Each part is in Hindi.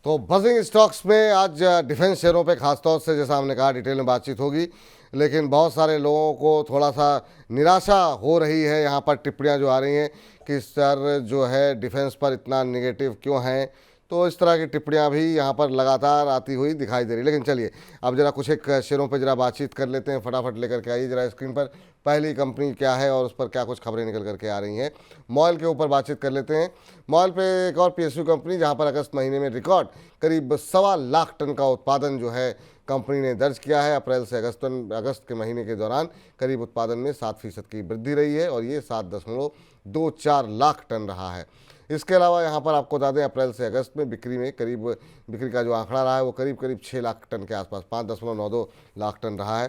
तो बजिंग स्टॉक्स में आज डिफेंस शेयरों पे खासतौर से जैसा हमने कहा डिटेल में बातचीत होगी, लेकिन बहुत सारे लोगों को थोड़ा सा निराशा हो रही है। यहाँ पर टिप्पणियाँ जो आ रही हैं कि सर जो है डिफेंस पर इतना निगेटिव क्यों हैं, तो इस तरह की टिप्पणियाँ भी यहाँ पर लगातार आती हुई दिखाई दे रही। लेकिन चलिए अब जरा कुछ एक शेयरों पर जरा बातचीत कर लेते हैं। फटाफट लेकर के आइए जरा स्क्रीन पर पहली कंपनी क्या है और उस पर क्या कुछ खबरें निकल करके आ रही हैं। मॉयल के ऊपर बातचीत कर लेते हैं। मॉयल पे एक और पीएसयू कंपनी जहां पर अगस्त महीने में रिकॉर्ड करीब 1.25 लाख टन का उत्पादन जो है कंपनी ने दर्ज किया है। अप्रैल से अगस्त के महीने के दौरान करीब उत्पादन में 7% की वृद्धि रही है और ये 7.24 लाख टन रहा है। इसके अलावा यहाँ पर आपको बता दें अप्रैल से अगस्त में बिक्री का जो आंकड़ा रहा है वो करीब करीब 6 लाख टन के आसपास 5.92 लाख टन रहा है।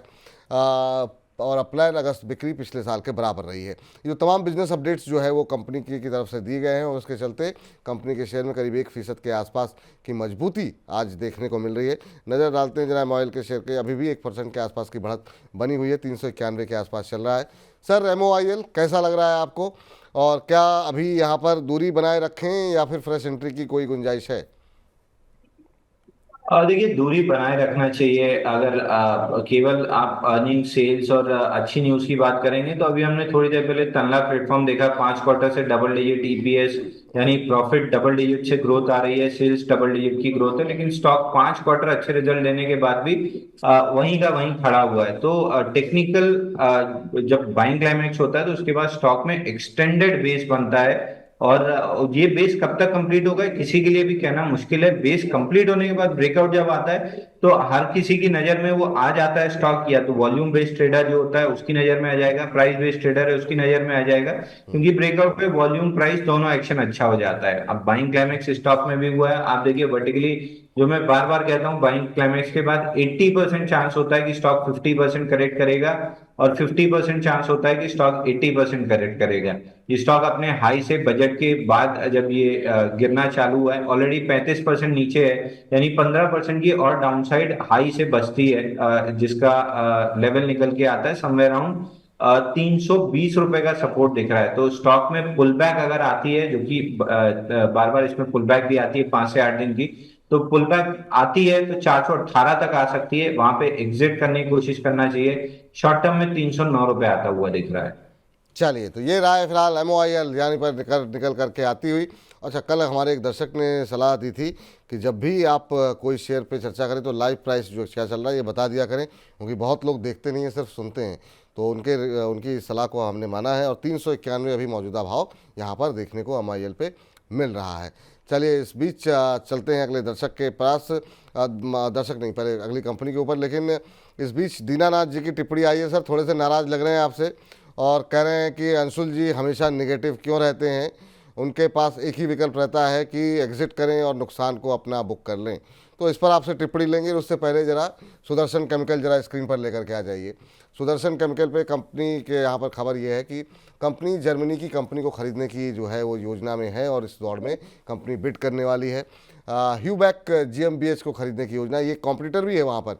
और अप्रैल अगस्त बिक्री पिछले साल के बराबर रही है। ये जो तमाम बिजनेस अपडेट्स जो है वो कंपनी की तरफ से दिए गए हैं और उसके चलते कंपनी के शेयर में करीब 1% के आसपास की मजबूती आज देखने को मिल रही है। नज़र डालते हैं जरा ऑयल के शेयर के, अभी भी 1% के आसपास की बढ़त बनी हुई है, 391 के आसपास चल रहा है। सर MOIL कैसा लग रहा है आपको, और क्या अभी यहाँ पर दूरी बनाए रखें या फिर फ्रेश एंट्री की कोई गुंजाइश है? देखिए, दूरी बनाए रखना चाहिए। अगर केवल आप अर्निंग सेल्स और अच्छी न्यूज की बात करेंगे तो अभी हमने थोड़ी देर पहले तनला प्लेटफॉर्म देखा, 5 क्वार्टर से डबल डिजिट ईपीएस यानी प्रॉफिट डबल डिजिट से ग्रोथ आ रही है, सेल्स डबल डिजिट की ग्रोथ है, लेकिन स्टॉक 5 क्वार्टर अच्छे रिजल्ट देने के बाद भी वहीं का वहीं खड़ा हुआ है। तो टेक्निकल जब बाइंग क्लाइमेक्स होता है तो उसके बाद स्टॉक में एक्सटेंडेड बेस बनता है। और ये बेस कब तक कंप्लीट होगा किसी के लिए भी कहना मुश्किल है। बेस कंप्लीट होने के बाद ब्रेकआउट जब आता है तो हर किसी की नजर में वो आ जाता है स्टॉक, या तो वॉल्यूम बेस्ड ट्रेडर जो होता है उसकी नजर में आ जाएगा, प्राइस बेस्ड ट्रेडर है उसकी नजर में आ जाएगा, क्योंकि ब्रेकआउट पे वॉल्यूम प्राइस दोनों एक्शन अच्छा हो जाता है। अब बाइंग क्लाइमेक्स स्टॉक में भी हुआ है। आप देखिए वर्टिकली, जो मैं बार बार कहता हूँ, बाइंग क्लाइमेक्स के बाद 80% चांस होता है कि स्टॉक 50% करेक्ट करेगा और 50% चांस होता है कि स्टॉक 80% करेक्ट करेगा। ये स्टॉक अपने हाई से बजट के बाद जब ये गिरना चालू हुआ है, ऑलरेडी 35% नीचे है, यानी 15% की और डाउनसाइड हाई से बचती है, जिसका लेवल निकल के आता है समवेयर अराउंड 320 रुपए का सपोर्ट दिख रहा है। तो स्टॉक में पुल बैक अगर आती है, जो कि बार बार इसमें पुल बैक भी आती है 5 से 8 दिन की, तो पुल बैक आती है तो 418 तक आ सकती है, वहां पे एग्जिट करने की कोशिश करना चाहिए। शॉर्ट टर्म में 309 रुपए आता हुआ दिख रहा है। चलिए, तो ये रहा है फिलहाल MOIL यानी पर निकल करके आती हुई। अच्छा, कल हमारे एक दर्शक ने सलाह दी थी कि जब भी आप कोई शेयर पे चर्चा करें तो लाइव प्राइस जो क्या चल रहा है ये बता दिया करें, क्योंकि बहुत लोग देखते नहीं हैं, सिर्फ सुनते हैं। तो उनकी सलाह को हमने माना है और 391 अभी मौजूदा भाव यहाँ पर देखने को MIL पे मिल रहा है। चलिए, इस बीच चलते हैं अगले दर्शक के पास। दर्शक नहीं, पहले अगली कंपनी के ऊपर। लेकिन इस बीच दीनानाथ जी की टिप्पणी आई है। सर थोड़े से नाराज़ लग रहे हैं आपसे और कह रहे हैं कि अंशुल जी हमेशा नेगेटिव क्यों रहते हैं, उनके पास एक ही विकल्प रहता है कि एग्जिट करें और नुकसान को अपना बुक कर लें। तो इस पर आपसे टिप्पणी लेंगे, उससे पहले जरा सुदर्शन केमिकल जरा स्क्रीन पर लेकर के आ जाइए। सुदर्शन केमिकल पे कंपनी के यहाँ पर खबर ये है कि कंपनी जर्मनी की कंपनी को खरीदने की जो है वो योजना में है और इस दौड़ में कंपनी बिड करने वाली है। ह्यूबैक GmbH को खरीदने की योजना, ये कॉम्पिटिटर भी है वहाँ पर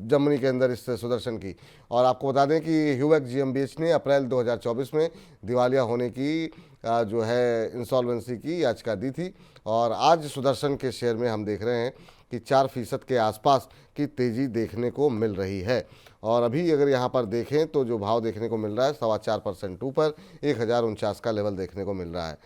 जर्मनी के अंदर इस सुदर्शन की। और आपको बता दें कि ह्यूबैक GmbH ने अप्रैल 2024 में दिवालिया होने की जो है इंसॉल्वेंसी की याचिका दी थी और आज सुदर्शन के शेयर में हम देख रहे हैं कि 4% के आसपास की तेज़ी देखने को मिल रही है। और अभी अगर यहाँ पर देखें तो जो भाव देखने को मिल रहा है 4.25% ऊपर 1049 का लेवल देखने को मिल रहा है।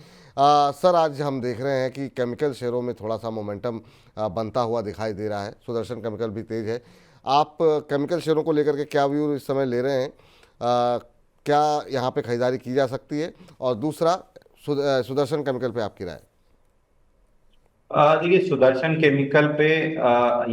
सर आज हम देख रहे हैं कि केमिकल शेयरों में थोड़ा सा मोमेंटम बनता हुआ दिखाई दे रहा है, सुदर्शन केमिकल भी तेज है। आप केमिकल शेयरों को लेकर के क्या व्यू इस समय ले रहे हैं? क्या यहाँ पे खरीदारी की जा सकती है? और दूसरा सुदर्शन केमिकल पे आपकी राय? देखिए, सुदर्शन केमिकल पे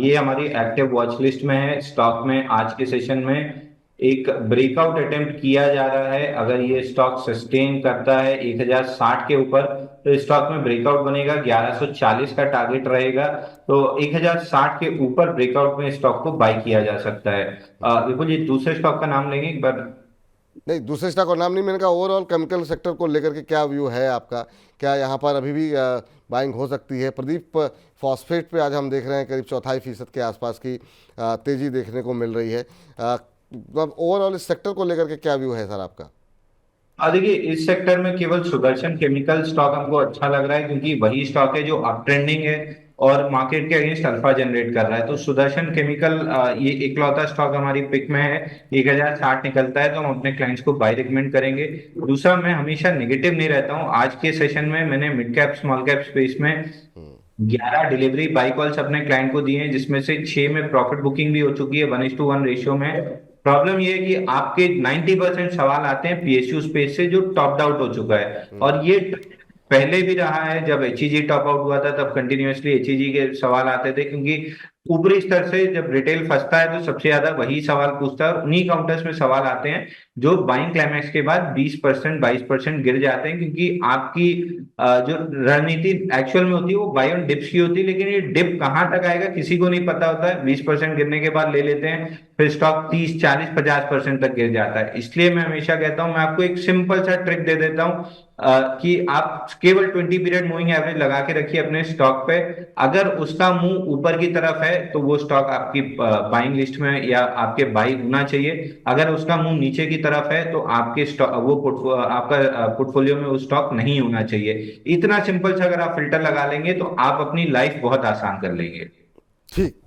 ये हमारी एक्टिव वॉच लिस्ट में है। स्टॉक में आज के सेशन में एक ब्रेकआउट अटेम्प्ट किया जा रहा है। अगर ये स्टॉक सस्टेन करता है 1060 के ऊपर तो स्टॉक में ब्रेकआउट बनेगा, 1140 का टारगेट रहेगा। तो 1060 के ऊपर ब्रेकआउट में स्टॉक को बाय किया जा सकता है। बिल्कुल, ये दूसरे स्टॉक का नाम लेंगे एक बार। नहीं, दूसरे स्टॉक का नाम नहीं, मैंने कहा ओवरऑल केमिकल सेक्टर को लेकर के क्या व्यू है आपका? क्या यहाँ पर अभी भी बाइंग हो सकती है? प्रदीप फॉस्फेट पे आज हम देख रहे हैं करीब 4.25% के आसपास की तेज़ी देखने को मिल रही है। मतलब ओवरऑल इस सेक्टर को लेकर के क्या व्यू है सर आपका? देखिए, इस सेक्टर में केवल सुदर्शन केमिकल स्टॉक हमको अच्छा लग रहा है, क्योंकि वही स्टॉक है जो अप ट्रेंडिंग है। और मार्केट के अगेंस्ट अल्फा जनरेट कर रहा है। तो सुदर्शन केमिकल ये इकलौता स्टॉक हमारी पिक में है। 1060 निकलता है तो हम अपने क्लाइंट्स को बाय रिकमेंड करेंगे। दूसरा, मैं हमेशा नेगेटिव नहीं रहता हूँ। आज के सेशन में मैंने mid cap small cap space में 11 डिलीवरी बाई कॉल्स अपने क्लाइंट को दिए हैं, जिसमें से 6 में प्रॉफिट बुकिंग भी हो चुकी है 1:1 रेशियो में। प्रॉब्लम ये है कि आपके 90% सवाल आते हैं पीएसयू स्पेस से जो टॉप आउट हो चुका है, और ये पहले भी रहा है। जब एचईजी टॉप आउट हुआ था तब कंटिन्यूअसली एचईजी के सवाल आते थे, क्योंकि ऊपरी स्तर से जब रिटेल फंसता है तो सबसे ज्यादा वही सवाल पूछता है, और उन्हीं काउंटर्स में सवाल आते हैं जो बाइंग क्लाइमैक्स के बाद 20% 22% गिर जाते हैं, क्योंकि आपकी जो रणनीति एक्चुअल में होती है वो बाय ऑन डिप्स की होती है, लेकिन ये डिप कहाँ तक आएगा किसी को नहीं पता होता है। 20% गिरने के बाद ले लेते हैं, फिर स्टॉक 30 40 50% तक गिर जाता है। इसलिए मैं हमेशा कहता हूं, मैं आपको एक सिंपल सा ट्रिक दे देता हूं कि आप केवल 20 पीरियड मूविंग एवरेज लगा के रखिए अपने स्टॉक पे। अगर उसका मुंह ऊपर की तरफ है तो वो स्टॉक आपकी बाइंग लिस्ट में या आपके बाई होना चाहिए। अगर उसका मुंह नीचे की तरफ है तो आपके स्टॉक आपका पोर्टफोलियो में वो स्टॉक नहीं होना चाहिए। इतना सिंपल से अगर आप फिल्टर लगा लेंगे तो आप अपनी लाइफ बहुत आसान कर लेंगे। ठीक।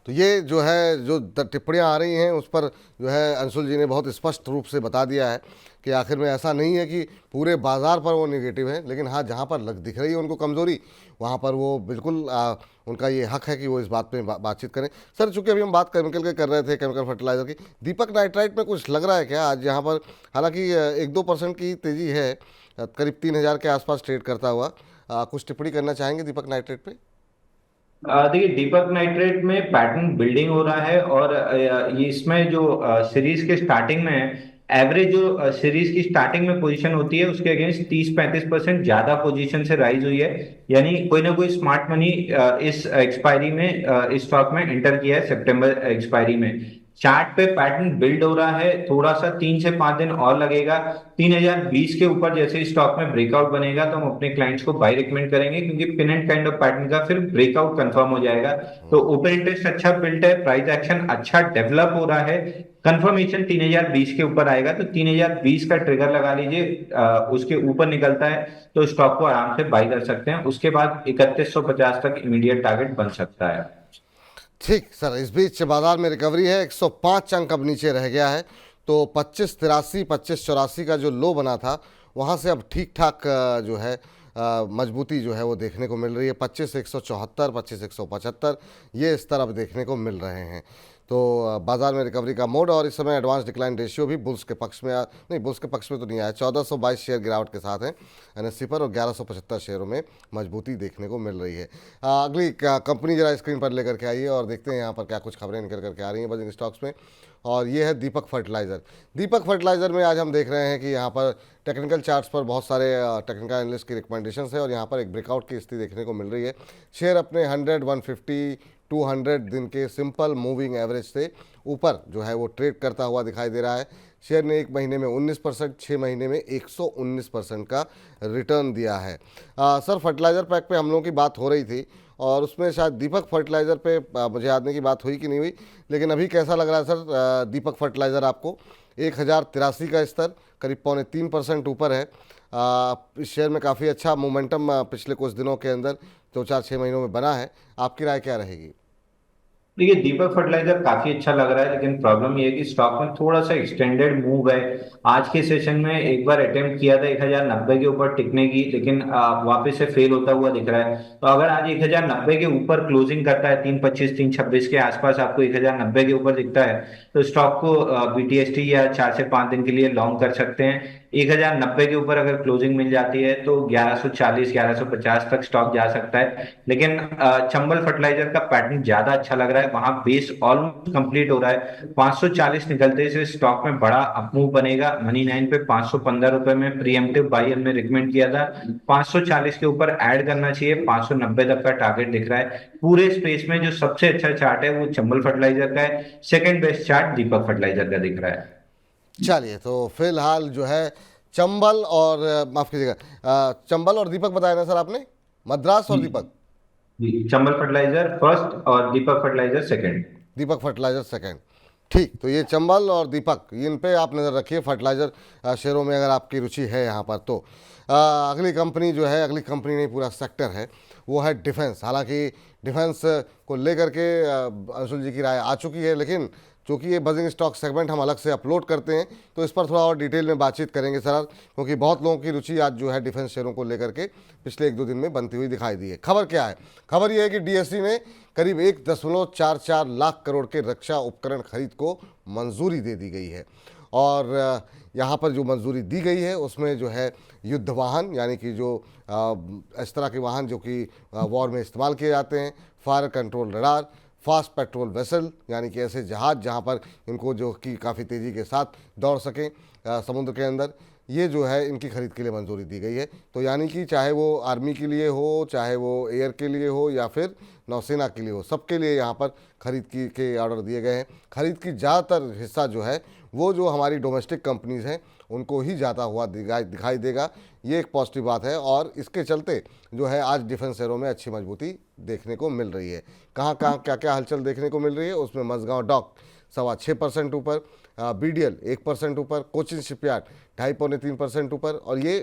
तो ये जो है जो टिप्पणियाँ आ रही हैं उस पर जो है अंशुल जी ने बहुत स्पष्ट रूप से बता दिया है कि आखिर में ऐसा नहीं है कि पूरे बाजार पर वो नेगेटिव है, लेकिन हाँ जहाँ पर दिख रही है उनको कमज़ोरी, वहाँ पर वो बिल्कुल उनका ये हक है कि वो इस बात पे बातचीत करें। सर चूंकि अभी हम बात केमिकल के कर रहे थे, केमिकल फर्टिलाइज़र की, दीपक नाइट्राइट में कुछ लग रहा है क्या आज यहाँ पर? हालांकि 1-2% की तेज़ी है, करीब 3000 के आसपास ट्रेड करता हुआ। कुछ टिप्पणी करना चाहेंगे दीपक नाइट्राइट पे? देखिए, दीपक नाइट्रेट में पैटर्न बिल्डिंग हो रहा है, और ये इसमें जो सीरीज के स्टार्टिंग में एवरेज जो सीरीज की स्टार्टिंग में पोजीशन होती है उसके अगेंस्ट 30-35% ज्यादा पोजीशन से राइज हुई है। यानी कोई ना कोई स्मार्ट मनी इस एक्सपायरी में इस स्टॉक में एंटर किया है सितंबर एक्सपायरी में। चार्ट पे पैटर्न बिल्ड हो रहा है, थोड़ा सा 3 से 5 दिन और लगेगा। 3020 के ऊपर जैसे स्टॉक में ब्रेकआउट बनेगा तो हम अपने क्लाइंट्स को बाय रिकमेंड करेंगे, क्योंकि pin and kind of pattern का फिर ब्रेकआउट कंफर्म हो जाएगा। तो ओपन इंटरेस्ट अच्छा बिल्ट है, प्राइस एक्शन अच्छा डेवलप हो रहा है। कंफर्मेशन 3020 के ऊपर आएगा तो 3020 का ट्रिगर लगा लीजिए। उसके ऊपर निकलता है तो स्टॉक को आराम से बाय कर सकते हैं। उसके बाद 3150 तक इमीडिएट टारगेट बन सकता है। ठीक सर, इस बीच बाजार में रिकवरी है, 105 अंक अब नीचे रह गया है। तो 2583 2584 का जो लो बना था वहाँ से अब ठीक ठाक जो है मजबूती जो है वो देखने को मिल रही है। 25,174 25,175 ये स्तर अब देखने को मिल रहे हैं। तो बाजार में रिकवरी का मोड, और इस समय एडवांस डिक्लाइन रेशियो भी बुल्स के पक्ष में नहीं, बुल्स के पक्ष में तो नहीं आया। 1422 शेयर गिरावट के साथ है एनएससी पर, और 1175 शेयरों में मजबूती देखने को मिल रही है। अगली कंपनी जरा स्क्रीन पर लेकर के आइए और देखते हैं यहाँ पर क्या कुछ खबरें निकल करके आ रही हैं बजिंग स्टॉक्स में। और ये है दीपक फर्टिलाइज़र। दीपक फर्टिलाइज़र में आज हम देख रहे हैं कि यहाँ पर टेक्निकल चार्ट्स पर बहुत सारे टेक्निकल एनालिस्ट की रिकमेंडेशंस है, और यहाँ पर एक ब्रेकआउट की स्थिति देखने को मिल रही है। शेयर अपने 100 150 200 दिन के सिंपल मूविंग एवरेज से ऊपर जो है वो ट्रेड करता हुआ दिखाई दे रहा है। शेयर ने 1 महीने में 19%, 6 महीने में 119% का रिटर्न दिया है। सर फर्टिलाइज़र पैक पे हम लोगों की बात हो रही थी, और उसमें शायद दीपक फर्टिलाइज़र पे मुझे याद नहीं की बात हुई कि नहीं हुई, लेकिन अभी कैसा लग रहा है सर दीपक फर्टिलाइज़र आपको? 1083 का स्तर करीब 3.25% ऊपर है। इस शेयर में काफ़ी अच्छा मोमेंटम पिछले कुछ दिनों के अंदर 2-4-6 महीनों में बना है। आपकी राय क्या रहेगी? देखिए, दीपक फर्टिलाइजर काफी अच्छा लग रहा है, लेकिन प्रॉब्लम ये है कि स्टॉक में थोड़ा सा एक्सटेंडेड मूव है। आज के सेशन में एक बार अटेम्प्ट किया था 1090 के ऊपर टिकने की, लेकिन वापस से फेल होता हुआ दिख रहा है। तो अगर आज 1090 के ऊपर क्लोजिंग करता है, 325 326 के आसपास आपको 1090 के ऊपर दिखता है, तो स्टॉक को बीटीएसटी या 4 से 5 दिन के लिए लॉन्ग कर सकते हैं। 1090 के ऊपर अगर क्लोजिंग मिल जाती है तो 1140 1150 तक स्टॉक जा सकता है। लेकिन चंबल फर्टिलाइजर का पैटर्न ज्यादा अच्छा लग रहा है, वहां बेस ऑलमोस्ट कंप्लीट हो रहा है। 540 निकलते से स्टॉक में बड़ा अपमूव बनेगा। मनी 9 पे 515 रुपए में प्रीएम्प्टिव बाई हमने रिकमेंड किया था। 540 के ऊपर ऐड करना चाहिए, 590 तक का टारगेट दिख रहा है। पूरे स्पेस में जो सबसे अच्छा चार्ट है वो चंबल फर्टिलाइजर का है। सेकंड बेस्ट चार्ट दीपक फर्टिलाइजर का दिख रहा है। चलिए, तो फिलहाल जो है चंबल और माफ़ कीजिएगा, चंबल और दीपक बताया ना सर आपने? मद्रास और दीपक? जी, चंबल फर्टिलाइजर फर्स्ट और दीपक फर्टिलाइजर सेकंड। दीपक फर्टिलाइजर सेकंड। ठीक, तो ये चंबल और दीपक, इन पे आप नज़र रखिए फर्टिलाइज़र शेयरों में अगर आपकी रुचि है यहाँ पर तो। अगली कंपनी जो है, अगली कंपनी नहीं पूरा सेक्टर है, वो है डिफेंस। हालांकि डिफेंस को लेकर के अंशुल जी की राय आ चुकी है, लेकिन चूँकि ये बजिंग स्टॉक सेगमेंट हम अलग से अपलोड करते हैं तो इस पर थोड़ा और डिटेल में बातचीत करेंगे सर, क्योंकि बहुत लोगों की रुचि आज जो है डिफेंस शेयरों को लेकर के पिछले 1-2 दिन में बनती हुई दिखाई दी है। खबर क्या है? खबर ये है कि डीएससी ने करीब 1.44 लाख करोड़ के रक्षा उपकरण खरीद को मंजूरी दे दी गई है। और यहाँ पर जो मंजूरी दी गई है उसमें जो है युद्ध वाहन, यानी कि जो इस तरह के वाहन जो कि वॉर में इस्तेमाल किए जाते हैं, fire control radar, fast patrol vessel, यानी कि ऐसे जहाज़ जहाँ पर इनको जो कि काफ़ी तेज़ी के साथ दौड़ सकें समुद्र के अंदर, ये जो है इनकी खरीद के लिए मंजूरी दी गई है। तो यानी कि चाहे वो आर्मी के लिए हो, चाहे वो एयर के लिए हो या फिर नौसेना के लिए हो, सबके लिए यहाँ पर खरीद की के ऑर्डर दिए गए हैं। खरीद की ज़्यादातर हिस्सा जो है वो जो हमारी डोमेस्टिक कंपनीज़ हैं उनको ही जाता हुआ दिखाई देगा। ये एक पॉजिटिव बात है और इसके चलते जो है आज डिफेंस शेयरों में अच्छी मजबूती देखने को मिल रही है। कहाँ कहाँ क्या क्या हलचल देखने को मिल रही है उसमें मझगांव डॉक 6.25% ऊपर, बीडीएल 1% ऊपर, कोचिन शिपयार्ड 2.5-3% ऊपर। और ये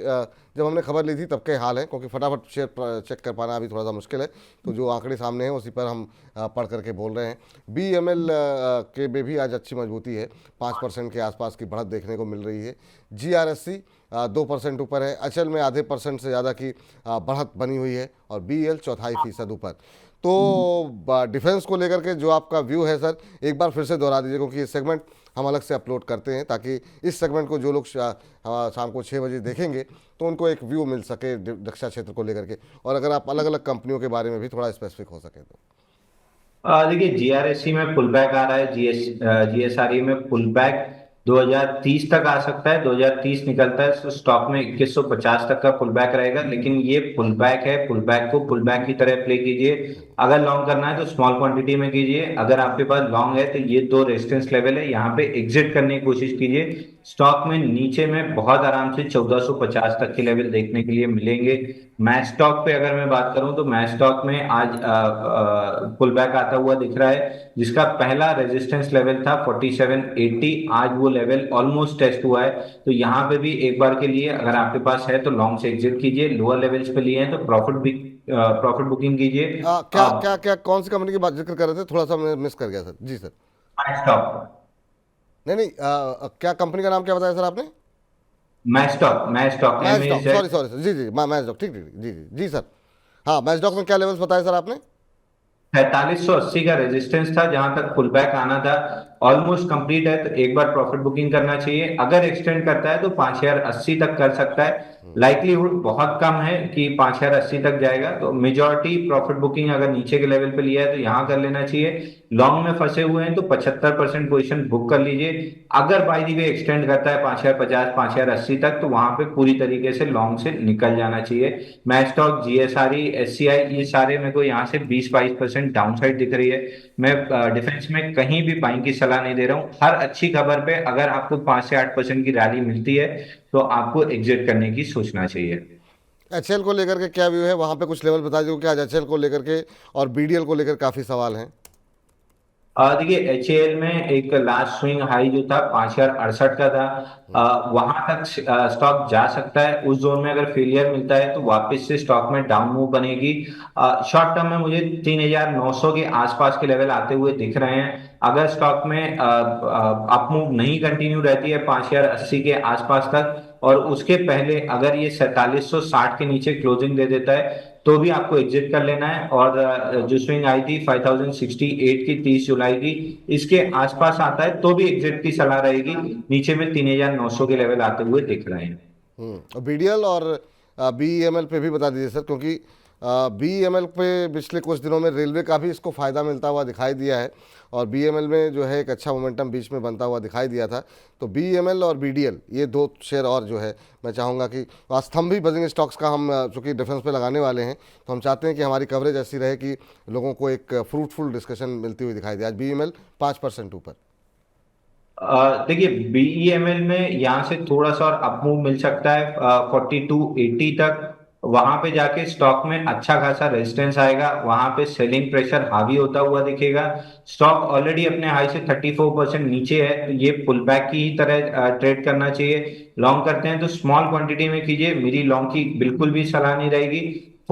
जब हमने खबर ली थी तब के हाल है, क्योंकि फटाफट शेयर चेक कर पाना अभी थोड़ा सा मुश्किल है, तो जो आंकड़े सामने हैं उसी पर हम पढ़ करके बोल रहे हैं। बीएमएल के में भी आज अच्छी मजबूती है, 5% के आसपास की बढ़त देखने को मिल रही है। जीआरएससी 2% ऊपर है, अचल में आधे % से ज़्यादा की बढ़त बनी हुई है और बीएल 0.25% ऊपर। तो डिफेंस को लेकर के जो आपका व्यू है सर, एक बार फिर से दोहरा दीजिए, क्योंकि ये सेगमेंट हम अलग से अपलोड करते हैं ताकि इस सेगमेंट को जो लोग शाम को 6 बजे देखेंगे तो उनको एक व्यू मिल सके रक्षा क्षेत्र को लेकर के, और अगर आप अलग अलग कंपनियों के बारे में भी थोड़ा स्पेसिफिक हो सके तो। देखिए, जीआरएससी में पुल बैक आ रहा है, जीएसआरई में पुल बैक 2030 तक आ सकता है। 2030 निकलता है तो स्टॉक में 2150 तक का पुल बैक रहेगा, लेकिन ये पुल बैक है, पुल बैक को पुल बैक की तरह प्ले कीजिए। अगर लॉन्ग करना है तो स्मॉल क्वांटिटी में कीजिए। अगर आपके पास लॉन्ग है तो ये 2 रेजिस्टेंस लेवल है, यहाँ पे एग्जिट करने की कोशिश कीजिए। स्टॉक में नीचे में बहुत आराम से 1450 तक के लेवल देखने के लिए मिलेंगे। मैच स्टॉक पे अगर मैं बात करूं तो मैच स्टॉक में आज पुल बैक आता हुआ दिख रहा है, जिसका पहला रेजिस्टेंस लेवल था 4780, आज वो लेवल ऑलमोस्ट टेस्ट हुआ है। तो यहाँ पे भी एक बार के लिए अगर आपके पास है तो लॉन्ग से एग्जिट कीजिए। लोअर लेवल्स पे लिए हैं तो प्रॉफिट बुकिंग कीजिए। क्या क्या क्या कौन सी कंपनी की बात जिक्र कर रहे थे? थोड़ा सा मैं मिस कर गया सर। जी सर। मैच स्टॉक, नहीं नहीं, क्या कंपनी का नाम क्या बताया सर आपने? Match stock match dock, MAZ। Sorry sorry sir, जी जी, मैच डॉक, ठीक ठीक, जी जी जी सर। हाँ, मैच डॉक में क्या लेवल्स बताए सर आपने? 4580 का रेजिस्टेंस था जहां तक पुल बैक आना था, ऑलमोस्ट कंप्लीट है। तो एक बार प्रॉफिट बुकिंग करना चाहिए। अगर एक्सटेंड करता है तो 5080 तक कर सकता है। लाइकलीहुड बहुत कम है कि 5080 तक जाएगा, तो मेजॉरिटी प्रॉफिट बुकिंग अगर नीचे के लेवल पे लिया है तो यहाँ कर लेना चाहिए। लॉन्ग में फंसे हुए हैं तो 75% पोजिशन बुक कर लीजिए। अगर बाय द वे एक्सटेंड करता है 5050 5080 तक तो वहां पे पूरी तरीके से लॉन्ग से निकल जाना चाहिए। मैच स्टॉक, जीएसआरई, एससीआई, ये सारे मेरे को यहाँ से 20-22% डाउन साइड दिख रही है। मैं डिफेंस में कहीं भी बाइंग की सलाह नहीं दे रहा हूँ। हर अच्छी खबर पे अगर आपको 5 से 8% की रैली मिलती है तो आपको एग्जिट करने की सोचना चाहिए। एचएल को लेकर के क्या व्यू है? वहाँ पे कुछ लेवल बता दीजिए, कि आज एचएल को लेकर के और बीडीएल को लेकर काफ़ी सवाल हैं। देखिए, एचएएल में एक लास्ट स्विंग हाई जो था 5068 का था, वहां तक स्टॉक जा सकता है। उस जोन में अगर फेलियर मिलता है तो वापस से स्टॉक में डाउन मूव बनेगी। शॉर्ट टर्म में मुझे 3900 के आसपास के लेवल आते हुए दिख रहे हैं। अगर स्टॉक में अप मूव नहीं कंटिन्यू रहती है 5080 के आसपास तक, और उसके पहले अगर ये 4760 के नीचे क्लोजिंग दे देता है तो भी आपको एग्जिट कर लेना है। और जो स्विंग आई थी 5068 की 30 जुलाई की, इसके आसपास आता है तो भी एग्जिट की सलाह रहेगी। नीचे में 3900 के लेवल आते हुए दिख रहे हैं। और बीडीएल और बीईएमएल पे भी बता दीजिए सर, क्योंकि बीईएमएल पे पिछले कुछ दिनों में रेलवे का भी इसको फ़ायदा मिलता हुआ दिखाई दिया है, और बीईएमएल में जो है एक अच्छा मोमेंटम बीच में बनता हुआ दिखाई दिया था। तो बीईएमएल और बीडीएल, ये 2 शेयर और जो है मैं चाहूँगा कि स्तंभ भी बजिंग स्टॉक्स का हम चूँकि डिफेंस पे लगाने वाले हैं, तो हम चाहते हैं कि हमारी कवरेज ऐसी रहे कि लोगों को एक फ्रूटफुल डिस्कशन मिलती हुई दिखाई दे। आज बीईएमएल 5% ऊपर। देखिए, बीईएमएल में यहाँ से थोड़ा सा और अप मूव मिल सकता है 4280 तक। वहां पे जाके स्टॉक में अच्छा खासा रेजिस्टेंस आएगा, वहां पे सेलिंग प्रेशर हावी होता हुआ दिखेगा। स्टॉक ऑलरेडी अपने हाई से 34% नीचे है, तो ये पुल बैक की ही तरह ट्रेड करना चाहिए। लॉन्ग करते हैं तो स्मॉल क्वांटिटी में कीजिए, मेरी लॉन्ग की बिल्कुल भी सलाह नहीं रहेगी।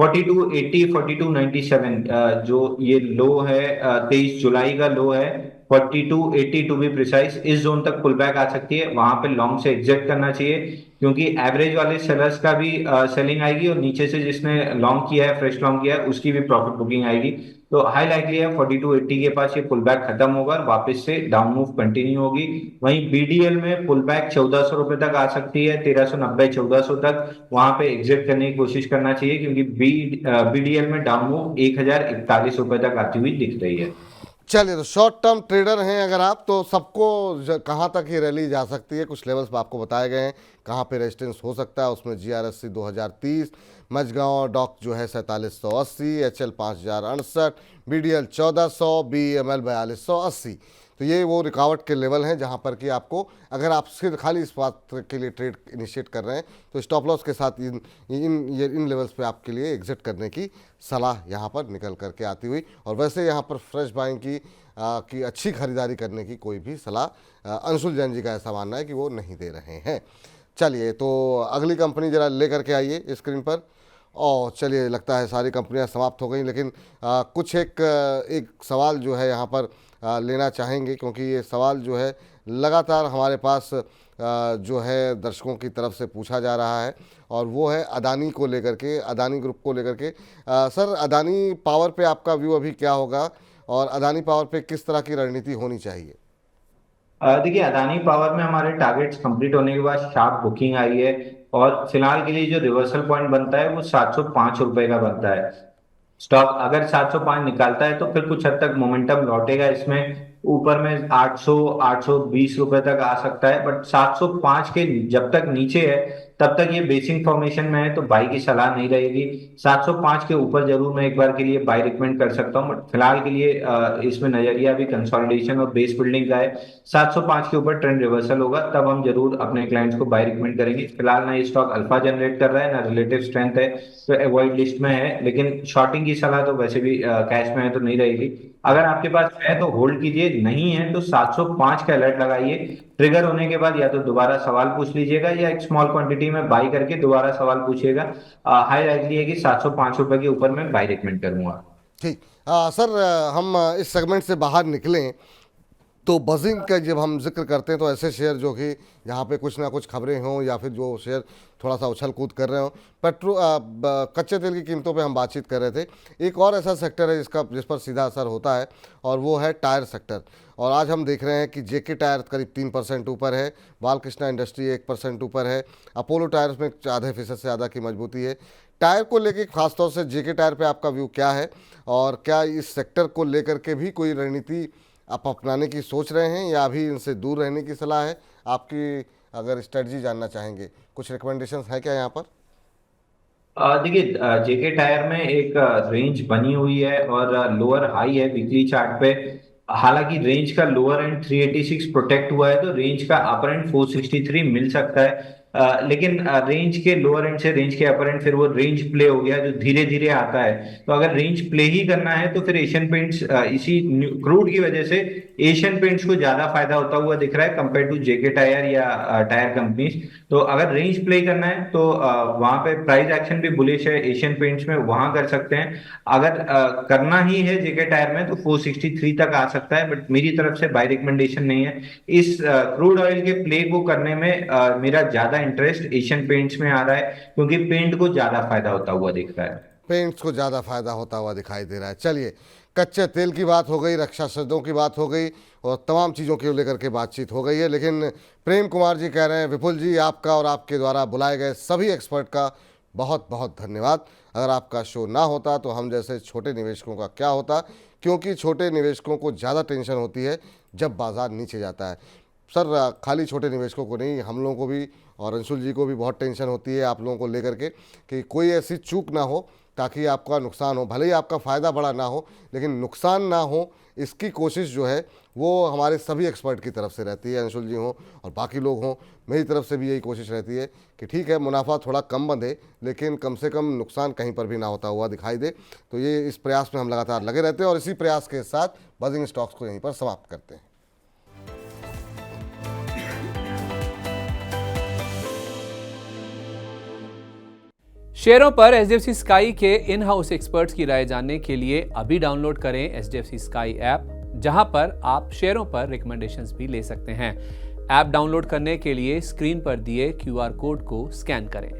4280 4297 जो ये लो है 23 जुलाई का लो है, 4280 टू बी प्रिसाइज, इस जोन तक पुल बैक आ सकती है, वहां पे लॉन्ग से एग्जिट करना चाहिए, क्योंकि एवरेज वाले सेलर्स का भी सेलिंग आएगी और नीचे से जिसने लॉन्ग किया है, फ्रेश लॉन्ग किया है, उसकी भी प्रॉफिट बुकिंग आएगी। तो हाई लाइकली है 4280 के पास ये पुल बैक खत्म होगा और वापस से डाउन मूव कंटिन्यू होगी। वहीं बीडीएल में पुल बैक 1400 रुपए तक आ सकती है, 1390 1400 तक, वहां पे एग्जिट करने की कोशिश करना चाहिए, क्योंकि बीडीएल में डाउन मूव 1041 रुपए तक आती हुई दिख रही है। चलिए, तो शॉर्ट टर्म ट्रेडर हैं अगर आप, तो सबको कहाँ तक ये रैली जा सकती है, कुछ लेवल्स आपको बताए गए हैं कहाँ पे रेजिस्टेंस हो सकता है। उसमें जीआरएससी 2030, मझगांव डॉक जो है 4780, एचएल 5068, बीडीएल 1400, बीएमएल 4280। तो ये वो रुकावट के लेवल हैं जहाँ पर कि आपको, अगर आप सिर्फ खाली इस बात के लिए ट्रेड इनिशिएट कर रहे हैं, तो स्टॉप लॉस के साथ इन लेवल्स पे आपके लिए एग्जिट करने की सलाह यहाँ पर निकल करके आती हुई। और वैसे यहाँ पर फ्रेश बाइंग की अच्छी खरीदारी करने की कोई भी सलाह अंशुल जैन जी का ऐसा मानना है कि वो नहीं दे रहे हैं। चलिए, तो अगली कंपनी जरा लेकर के आइए स्क्रीन पर। और चलिए, लगता है सारी कंपनियां समाप्त हो गई, लेकिन कुछ एक सवाल जो है यहाँ पर लेना चाहेंगे, क्योंकि ये सवाल जो है लगातार हमारे पास जो है दर्शकों की तरफ से पूछा जा रहा है, और वो है अदानी को लेकर के, अदानी ग्रुप को लेकर के। सर, अदानी पावर पे आपका व्यू अभी क्या होगा, और अदानी पावर पे किस तरह की रणनीति होनी चाहिए? देखिए, अदानी पावर में हमारे टारगेट्स कंप्लीट होने के बाद शार्प बुकिंग आई है, और फिलहाल के लिए जो रिवर्सल पॉइंट बनता है वो 705 रुपए का बनता है। स्टॉक अगर 705 निकालता है तो फिर कुछ हद तक मोमेंटम लौटेगा इसमें, ऊपर में 800 820 रुपए तक आ सकता है, बट 705 के जब तक नीचे है तब तक ये बेसिक फॉर्मेशन में है, तो बाई की सलाह नहीं रहेगी। 705 के ऊपर जरूर मैं एक बार के लिए बाई रिकमेंड कर सकता हूँ, बट फिलहाल के लिए इसमें नजरिया भी कंसोलिडेशन और बेस बिल्डिंग का है। 705 के ऊपर ट्रेंड रिवर्सल होगा तब हम जरूर अपने क्लाइंट्स को बाय रिकमेंड करेंगे। फिलहाल ना ये स्टॉक अल्फा जनरेट कर रहा है, ना रिलेटिव स्ट्रेंथ है, तो अवॉइड लिस्ट में है, लेकिन शॉर्टिंग की सलाह तो वैसे भी कैश में है तो नहीं रहेगी। अगर आपके पास है तो होल्ड कीजिए, नहीं है तो 705 का अलर्ट लगाइए। ट्रिगर होने के बाद या तो दोबारा सवाल पूछ लीजिएगा, या एक स्मॉल क्वांटिटी में बाई करके दोबारा सवाल पूछिएगा। हाई लाइकली है कि 705 रुपए के ऊपर मैं बाई रिकमेंड करूंगा। ठीक। सर, हम इस सेगमेंट से बाहर निकलें तो बजिंग का जब हम जिक्र करते हैं, तो ऐसे शेयर जो कि जहाँ पे कुछ ना कुछ खबरें हों, या फिर जो शेयर थोड़ा सा उछल कूद कर रहे हों, कच्चे तेल की कीमतों पे हम बातचीत कर रहे थे। एक और ऐसा सेक्टर है जिस पर सीधा असर होता है, और वो है टायर सेक्टर। और आज हम देख रहे हैं कि जेके टायर करीब 3% ऊपर है, बालकृष्णा इंडस्ट्री 1% ऊपर है, अपोलो टायर्स में ½ % से ज़्यादा की मजबूती है। टायर को लेकर खासतौर से जेके टायर पे आपका व्यू क्या है, और क्या इस सेक्टर को लेकर के भी कोई रणनीति आप अपनाने की सोच रहे हैं, या अभी इनसे दूर रहने की सलाह है आपकी? अगर स्ट्रेटजी जानना चाहेंगे, कुछ रिकमेंडेशंस है क्या यहाँ पर? देखिए, जेके टायर में एक रेंज बनी हुई है और लोअर हाई है वीकली चार्ट पे। हालांकि रेंज का लोअर एंड 386 प्रोटेक्ट हुआ है, तो रेंज का अपर एंड 463 मिल सकता है। लेकिन रेंज के लोअर एंड से रेंज के अपर एंड फिर वो रेंज प्ले हो गया जो धीरे धीरे आता है। तो अगर रेंज प्ले ही करना है तो फिर एशियन पेंट्स इसी क्रूड की वजह से एशियन पेंट्स को ज्यादा फायदा होता हुआ दिख रहा है कंपेयर टू जेके टायर या टायर कंपनीज। तो अगर रेंज प्ले करना है तो वहां पे प्राइस एक्शन भी बुलिश है एशियन पेंट्स में, वहां कर सकते हैं। अगर करना ही है जेके टायर में तो 463 तक आ सकता है, बट मेरी तरफ से बाय रिकमेंडेशन नहीं है। इस क्रूड ऑयल के प्ले को करने में मेरा ज्यादा इंटरेस्ट एशियन पेंट्स में आ रहा है, क्योंकि पेंट को ज्यादा फायदा होता हुआ दिख रहा है। पेंट्स को ज़्यादा फायदा होता हुआ दिखाई दे रहा है। चलिए, कच्चे तेल की बात हो गई, रक्षा शस्त्रों की बात हो गई, और तमाम चीज़ों को लेकर के बातचीत हो गई है, लेकिन प्रेम कुमार जी कह रहे हैं, विपुल जी, आपका और आपके द्वारा बुलाए गए सभी एक्सपर्ट का बहुत बहुत धन्यवाद। अगर आपका शो ना होता तो हम जैसे छोटे निवेशकों का क्या होता, क्योंकि छोटे निवेशकों को ज़्यादा टेंशन होती है जब बाज़ार नीचे जाता है। सर, खाली छोटे निवेशकों को नहीं, हम लोगों को भी और अंशुल जी को भी बहुत टेंशन होती है आप लोगों को लेकर के, कि कोई ऐसी चूक ना हो ताकि आपका नुकसान हो। भले ही आपका फ़ायदा बड़ा ना हो, लेकिन नुकसान ना हो, इसकी कोशिश जो है वो हमारे सभी एक्सपर्ट की तरफ से रहती है। अंशुल जी हों और बाकी लोग हों, मेरी तरफ से भी यही कोशिश रहती है कि ठीक है, मुनाफा थोड़ा कम बंधे, लेकिन कम से कम नुकसान कहीं पर भी ना होता हुआ दिखाई दे। तो ये इस प्रयास में हम लगातार लगे रहते हैं, और इसी प्रयास के साथ बजिंग स्टॉक्स को यहीं पर समाप्त करते हैं। शेयरों पर एचडीएफसी स्काई के इन हाउस एक्सपर्ट्स की राय जानने के लिए अभी डाउनलोड करें एचडीएफसी स्काई ऐप, जहां पर आप शेयरों पर रिकमेंडेशंस भी ले सकते हैं। ऐप डाउनलोड करने के लिए स्क्रीन पर दिए क्यूआर कोड को स्कैन करें।